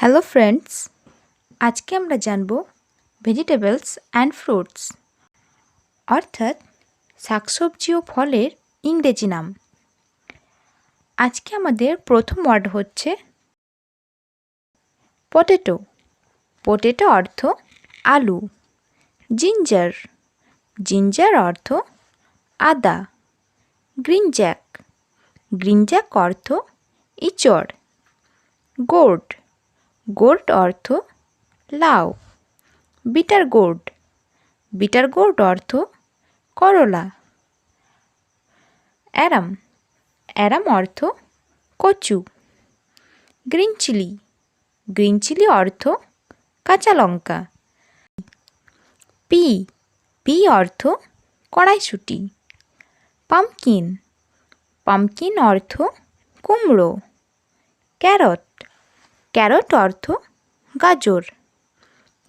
Hello friends, আজকে আমরা জানব ভেজিটেবলস অ্যান্ড ফ্রুটস অর্থাৎ শাকসবজি ও ফলের ইংরেজি নাম। আজকে আমাদের প্রথম ওয়ার্ড হচ্ছে পটেটো। পটেটো অর্থ আলু। জিঞ্জার, জিঞ্জার অর্থ আদা। গ্রিন জ্যাক, গ্রিন জ্যাক অর্থ ইঁচড়। গোর্ড, গোর্ড অর্থ লাউ। বিটার গোর্ড, বিটার গোর্ড অর্থ করলা। অ্যারাম, অ্যারাম অর্থ কচু। গ্রিন চিলি, গ্রিন চিলি অর্থ কাঁচা লঙ্কা। পি, পি অর্থ কড়াইশুঁটি। পামকিন, পামকিন অর্থ কুমড়ো। ক্যারট, ক্যারট অর্থ গাজর।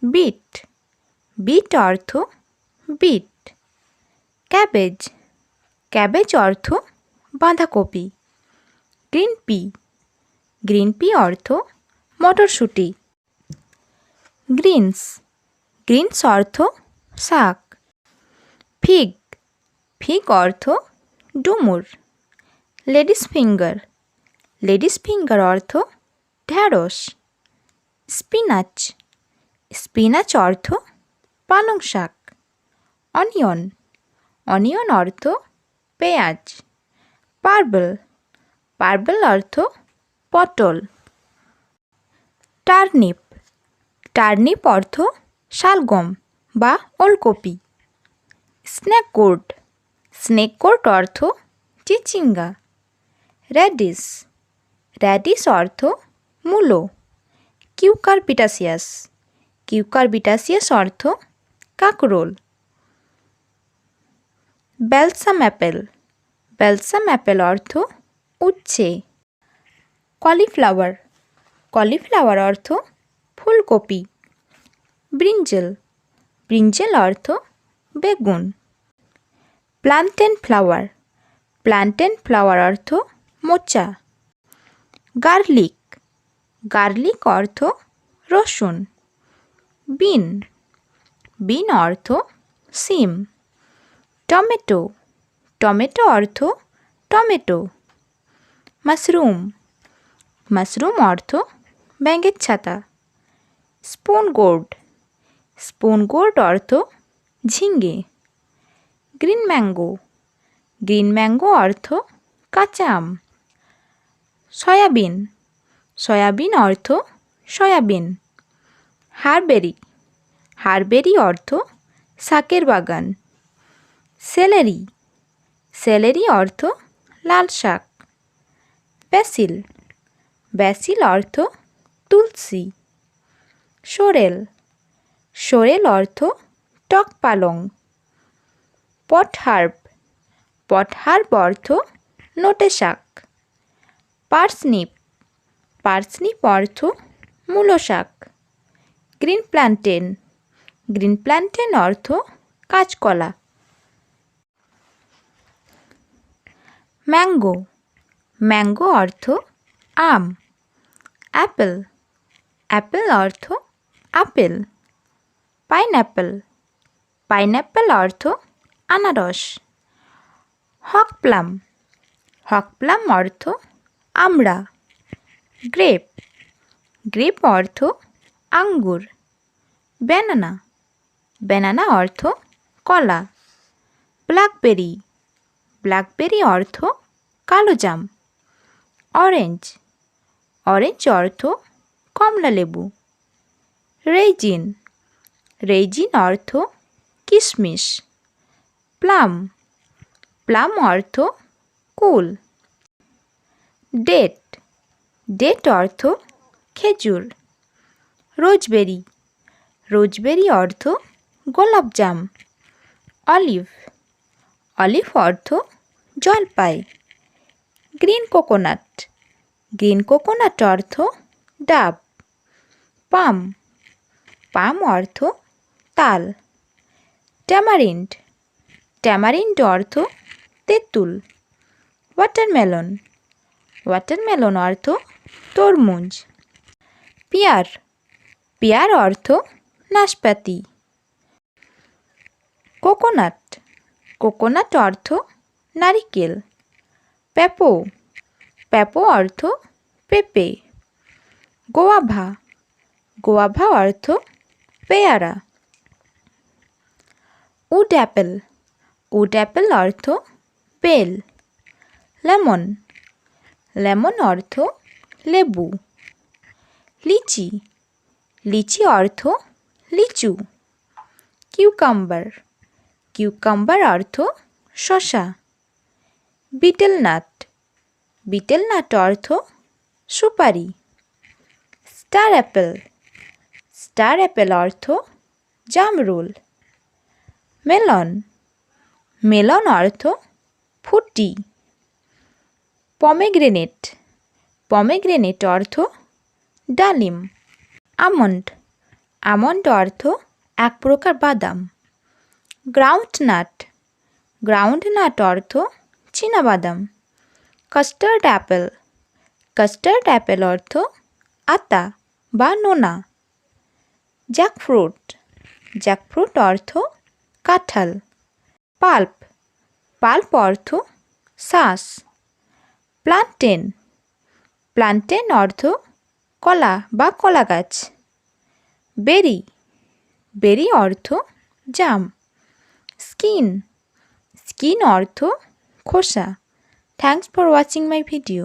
বিট, বিট অর্থ বিট। ক্যাবেজ, ক্যাবেজ অর্থ বাঁধাকপি। গ্রিন পি, গ্রিন পি অর্থ মটরশুঁটি। গ্রিনস, গ্রিনস অর্থ শাক। ফিগ, ফিগ অর্থ ডুমুর। লেডিস ফিঙ্গার, লেডিস ফিঙ্গার অর্থ ঢ্যাঁড়স। স্পিনাচ, স্পিনাচ অর্থ পালং শাক। অনিয়ন, অনিয়ন অর্থ পেঁয়াজ। পার্পল, পার্পল অর্থ পটল। টার্নিপ, টার্নিপ অর্থ শালগম বা ওলকপি। স্নেক গোর্ড, স্নেক গোর্ড অর্থ চিচিঙ্গা। র্যাডিশ, র্যাডিশ অর্থ মূলো। কিউকারবিটাসিয়াস, কিউকারবিটাসিয়াস অর্থ কাঁকরোল। ব্যালসাম অ্যাপেল, ব্যালসাম অ্যাপেল অর্থ উচ্ছে। কলিফ্লাওয়ার, কলিফ্লাওয়ার অর্থ ফুলকপি। ব্রিঞ্জেল, ব্রিঞ্জেল অর্থ বেগুন। প্লান্টেন ফ্লাওয়ার, প্লান্টেন ফ্লাওয়ার অর্থ মোচা। গার্লিক, গার্লিক অর্থ রসুন। বিন, বিন অর্থ সিম। টমেটো, টমেটো অর্থ টমেটো। মাশরুম, মাশরুম অর্থ ব্যাঙের ছাতা। স্পুন গোর্ড, স্পুন গোর্ড অর্থ ঝিঙ্গে। গ্রিন ম্যাঙ্গো, গ্রিন ম্যাঙ্গো অর্থ কাঁচা আম। সয়াবিন, সয়াবিন অর্থ সয়াবিন। হারবেরি, হারবেরি অর্থ শাকের বাগান। সেলেরি, সেলেরি অর্থ লাল শাক। ব্যাসিল, ব্যাসিল অর্থ তুলসী। সোরেল, সোরেল অর্থ টক পালং। পটহার্ব, পটহার্ব অর্থ নোটে শাক। পার্সনিপ, পার্সনিপ অর্থ মূলো শাক। গ্রিন প্ল্যান্টেন, গ্রিন প্ল্যান্টেন অর্থ কাঁচকলা। ম্যাঙ্গো, ম্যাঙ্গো অর্থ আম। অ্যাপেল, অ্যাপেল অর্থ আপেল। পাইনঅ্যাপেল, পাইনঅ্যাপেল অর্থ আনারস। হক প্লাম, হক প্লাম অর্থ আমড়া। গ্রেপ, গ্রেপ অর্থ আঙ্গুর। ব্যানানা, ব্যানানা অর্থ কলা। ব্ল্যাকবেরি, ব্ল্যাকবেরি অর্থ কালোজাম। অরেঞ্জ, অরেঞ্জ অর্থ কমলা লেবু। রেইজিন, রেইজিন অর্থ কিশমিশ। প্লাম, প্লাম অর্থ কুল। ডেট, ডেট অর্থ খেজুর। রোজবেরি, রোজবেরি অর্থ গোলাপজাম। অলিভ, অলিভ অর্থ জলপাই। গ্রিন কোকোনাট, গ্রিন কোকোনাট অর্থ ডাব। পাম, পাম অর্থ তাল। ট্যামারিন্ড, ট্যামারিন্ড অর্থ তেঁতুল। ওয়াটারমেলন, ওয়াটারমেলন অর্থ তরমুজ। পেয়ার, পেয়ার অর্থ নাশপাতি। কোকোনাট, কোকোনাট অর্থ নারিকেল। পেঁপো, পেঁপো অর্থ পেঁপে। গোয়াভা, গোয়াভা অর্থ পেয়ারা। উড অ্যাপেল, উড অ্যাপেল অর্থ বেল। লেমন, লেমন অর্থ লেবু। লিচি, লিচি অর্থ লিচু। কিউকাম্বার, কিউকাম্বার অর্থ শসা। বিটেল নাট, বিটেল নাট অর্থ সুপারি। স্টার অ্যাপেল, স্টার অ্যাপেল অর্থ জামরুল। মেলন, মেলন অর্থ ফুটি। পমেগ্রেনেট, পমেগ্রেনেট অর্থ ডালিম। আমন্ড, আমন্ড অর্থ এক প্রকার বাদাম। গ্রাউন্ডনাট, গ্রাউন্ডনাট অর্থ চীনাবাদাম। কাস্টার্ড অ্যাপেল, কাস্টার্ড অ্যাপেল অর্থ আতা বা নোনা। জ্যাকফ্রুট, জ্যাকফ্রুট অর্থ কাঁঠাল। পাল্প, পাল্প অর্থ শাঁস। প্লান্টেন, প্লান্টেন অর্থ কলা বা কলা গাছ। বেরি, বেরি অর্থ জাম। স্কিন, স্কিন অর্থ খোসা। Thanks for watching my video.